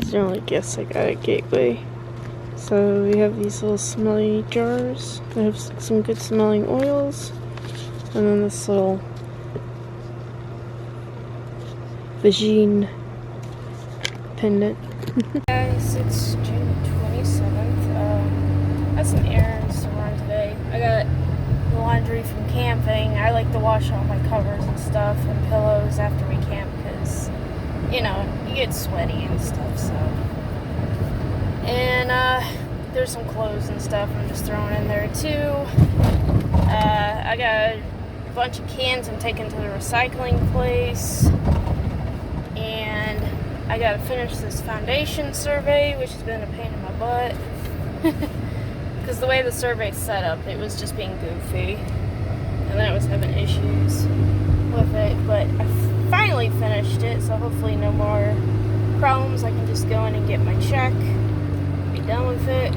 So I guess I got a gateway. So we have these little smelly jars. They have some good smelling oils. And then this little vagine pendant. Guys, it's June 27th. I have some errands to run today. I got laundry from camping. I like to wash all my covers and stuff and pillows after we camp because, you know, you get sweaty and stuff, so. And there's some clothes and stuff I'm just throwing in there too. I got a bunch of cans I'm taking to the recycling place. And I gotta finish this foundation survey, which has been a pain in my butt. Because the way the survey's set up, it was just being goofy. And then I was having issues with it. But I finally finished it, so hopefully no more problems. I can just go in and get my check, be done with it.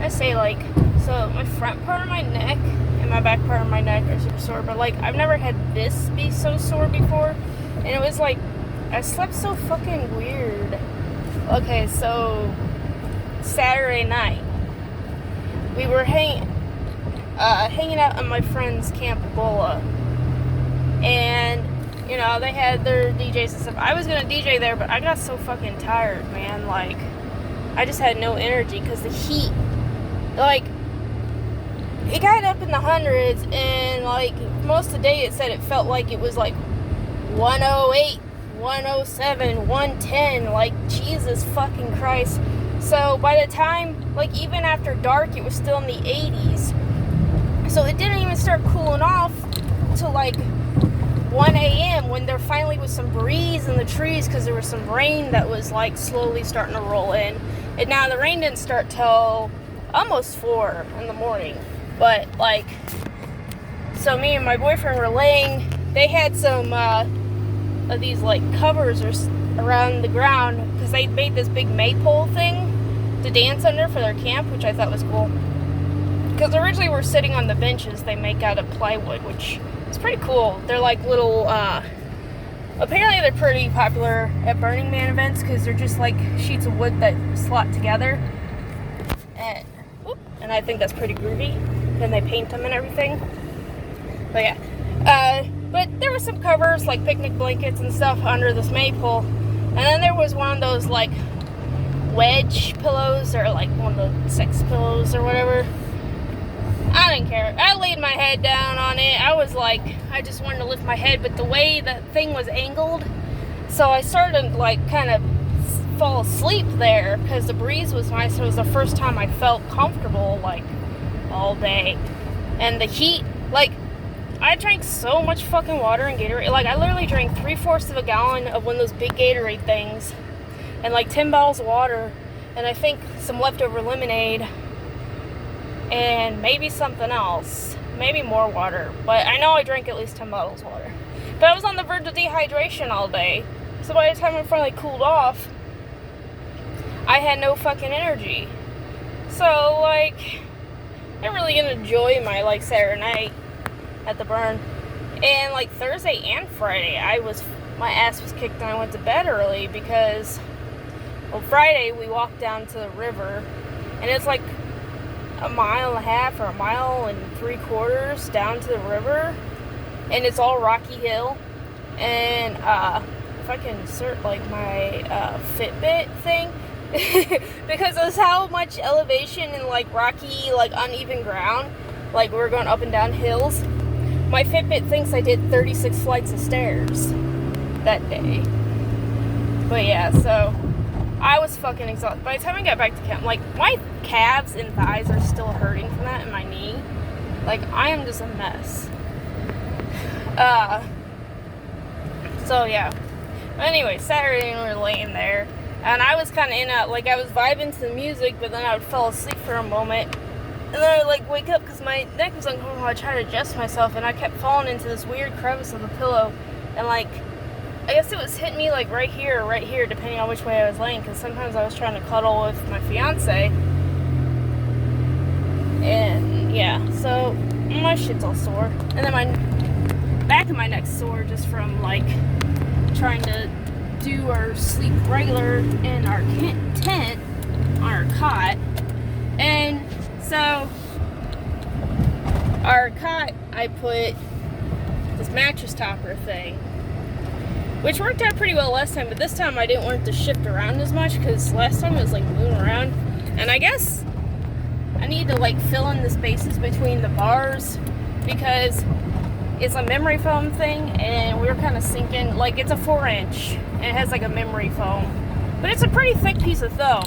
I say, like, so my front part of my neck and my back part of my neck are super sore. But, like, I've never had this be so sore before. And it was like, I slept so fucking weird. Okay, so Saturday night, we were hanging out at my friend's camp, Ebola. And, you know, they had their DJs and stuff. I was gonna DJ there, but I got so fucking tired, man. Like, I just had no energy because the heat, like, it got up in the hundreds, and, like, most of the day it said it felt like it was, like, 108, 107, 110, like, Jesus fucking Christ. So by the time, like, even after dark, it was still in the 80s. So it didn't even start cooling off till, like, 1 a.m. when there finally was some breeze in the trees because there was some rain that was, like, slowly starting to roll in. And now the rain didn't start till almost 4 in the morning. But, like, so me and my boyfriend were laying, they had some, of these, like, covers around the ground because they made this big maypole thing to dance under for their camp, which I thought was cool. Because originally we're sitting on the benches they make out of plywood, which is pretty cool. They're like little, apparently they're pretty popular at Burning Man events because they're just like sheets of wood that slot together. And I think that's pretty groovy. Then they paint them and everything. But yeah. But there were some covers, like picnic blankets and stuff under this maypole. And then there was one of those, like, wedge pillows, or like one of the sex pillows or whatever. I didn't care. I laid my head down on it. I was like, I just wanted to lift my head, but the way the thing was angled, so I started to, like, kind of fall asleep there because the breeze was nice. It was the first time I felt comfortable, like, all day. And the heat, like, I drank so much fucking water and Gatorade. Like, I literally drank 3/4 of a gallon of one of those big Gatorade things. And, like, 10 bottles of water. And I think some leftover lemonade. And maybe something else. Maybe more water. But I know I drank at least 10 bottles of water. But I was on the verge of dehydration all day. So by the time I finally cooled off, I had no fucking energy. So, like, I didn't really get to enjoy my, like, Saturday night at the burn. And, like, Thursday and Friday, my ass was kicked and I went to bed early because, well, Friday we walked down to the river, and it's like 1.5 miles or 1.75 miles down to the river, and it's all rocky hill. And if I can insert, like, my Fitbit thing, because of how much elevation and, like, rocky, like, uneven ground, like, we're going up and down hills, my Fitbit thinks I did 36 flights of stairs that day. But yeah, so I was fucking exhausted. By the time I got back to camp, like, my calves and thighs are still hurting from that, and my knee. Like, I am just a mess. So yeah. But anyway, Saturday we were laying there, and I was kind of in a, like, I was vibing to the music, but then I would fall asleep for a moment. And then I would, like, wake up because my neck was uncomfortable. I tried to adjust myself, and I kept falling into this weird crevice of the pillow. And, like, I guess it was hitting me, like, right here, depending on which way I was laying. Because sometimes I was trying to cuddle with my fiance. And, yeah, so my shit's all sore. And then my back of my neck's sore just from, like, trying to do our sleep regular in our tent on our cot. And so our cot, I put this mattress topper thing, which worked out pretty well last time, but this time I didn't want it to shift around as much because last time it was like moving around. And I guess I need to like fill in the spaces between the bars because it's a memory foam thing, and we were kind of sinking. Like, it's a 4-inch and it has like a memory foam, but it's a pretty thick piece of foam.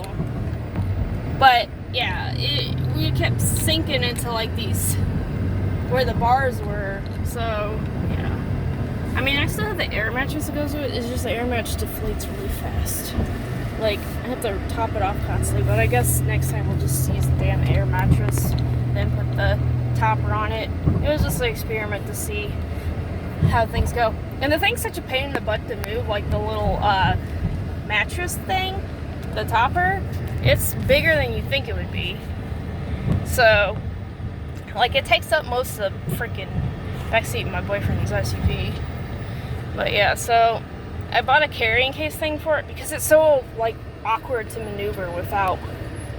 But yeah, we kept sinking into like these where the bars were. So yeah, I mean, I still have the air mattress that goes with it. It's just the air mattress deflates really fast. Like, I have to top it off constantly, but I guess next time we'll just use the damn air mattress, then put the topper on it. It was just an experiment to see how things go. And the thing's such a pain in the butt to move, like the little mattress thing, the topper, it's bigger than you think it would be. So, like, it takes up most of the freaking backseat of my boyfriend's SUV. But yeah, so I bought a carrying case thing for it because it's so, like, awkward to maneuver without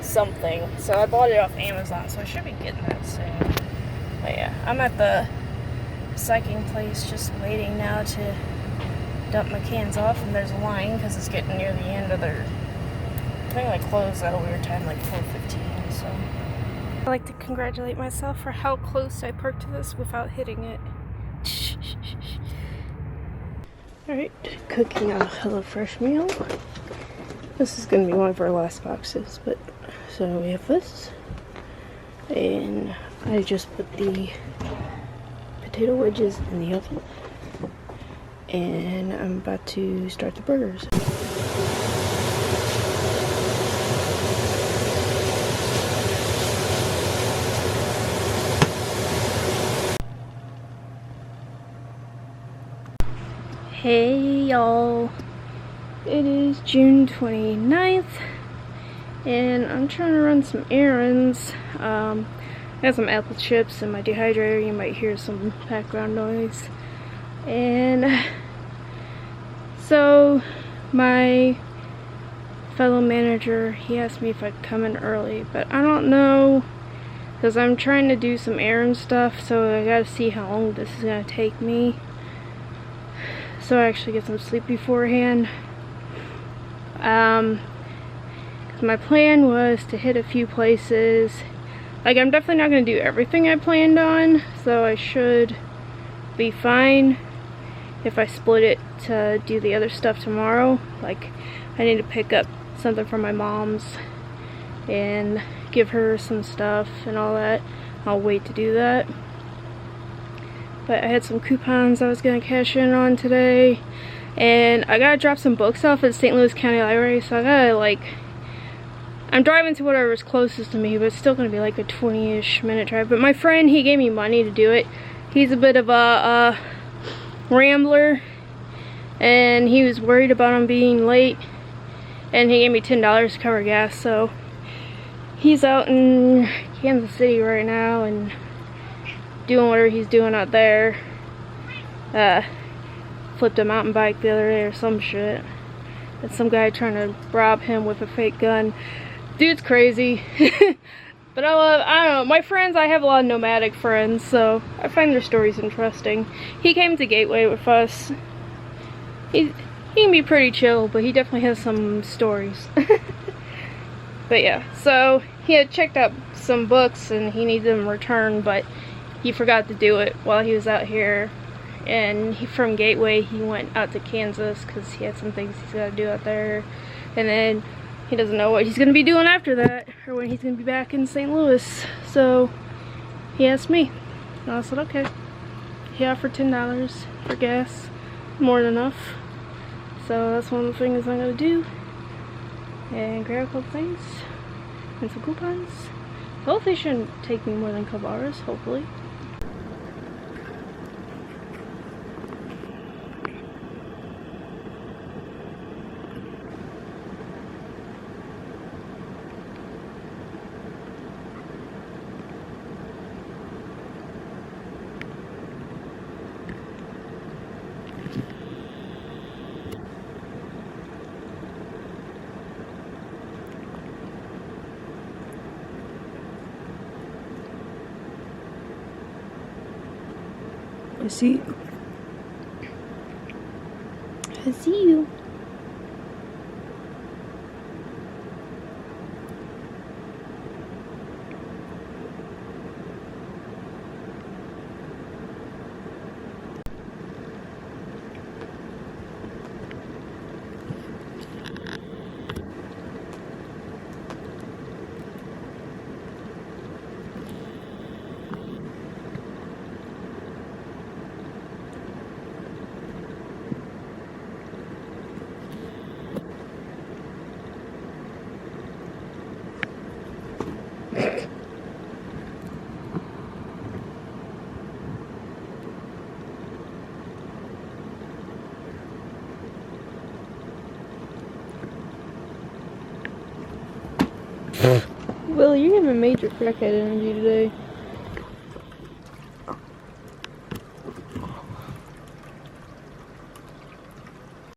something. So I bought it off Amazon, so I should be getting that soon. But yeah, I'm at the recycling place just waiting now to dump my cans off, and there's a line because it's getting near the end of their, I think they close at a weird time, like 4:15, so. I like to congratulate myself for how close I parked to this without hitting it. Alright, cooking a HelloFresh meal. This is going to be one of our last boxes, but so we have this. And I just put the potato wedges in the oven. And I'm about to start the burgers. Hey y'all, it is June 29th and I'm trying to run some errands. I got some apple chips in my dehydrator. You might hear some background noise. And so my fellow manager, he asked me if I'd come in early, but I don't know because I'm trying to do some errand stuff, so I gotta see how long this is gonna take me. So I actually get some sleep beforehand. Cause my plan was to hit a few places. Like, I'm definitely not gonna do everything I planned on, so I should be fine if I split it to do the other stuff tomorrow. Like, I need to pick up something from my mom's and give her some stuff and all that. I'll wait to do that. But I had some coupons I was going to cash in on today. And I got to drop some books off at St. Louis County Library. So I got to, like, I'm driving to whatever's closest to me. But it's still going to be like a 20-ish minute drive. But my friend, he gave me money to do it. He's a bit of a rambler. And he was worried about him being late. And he gave me $10 to cover gas. So he's out in Kansas City right now. And doing whatever he's doing out there. Flipped a mountain bike the other day or some shit. And some guy trying to rob him with a fake gun. Dude's crazy. But I don't know, my friends, I have a lot of nomadic friends, so I find their stories interesting. He came to Gateway with us. He can be pretty chill, but he definitely has some stories. But yeah, so he had checked out some books and he needed them returned, but he forgot to do it while he was out here. And from Gateway, he went out to Kansas because he had some things he's got to do out there. And then he doesn't know what he's going to be doing after that, or when he's going to be back in St. Louis. So he asked me, and I said, okay. He offered $10 for gas, more than enough. So that's one of the things I'm going to do. And grab a couple things, and some coupons. Hopefully it shouldn't take me more than a couple hours, hopefully. I see you. I see you. Will, you're having major crackhead energy today.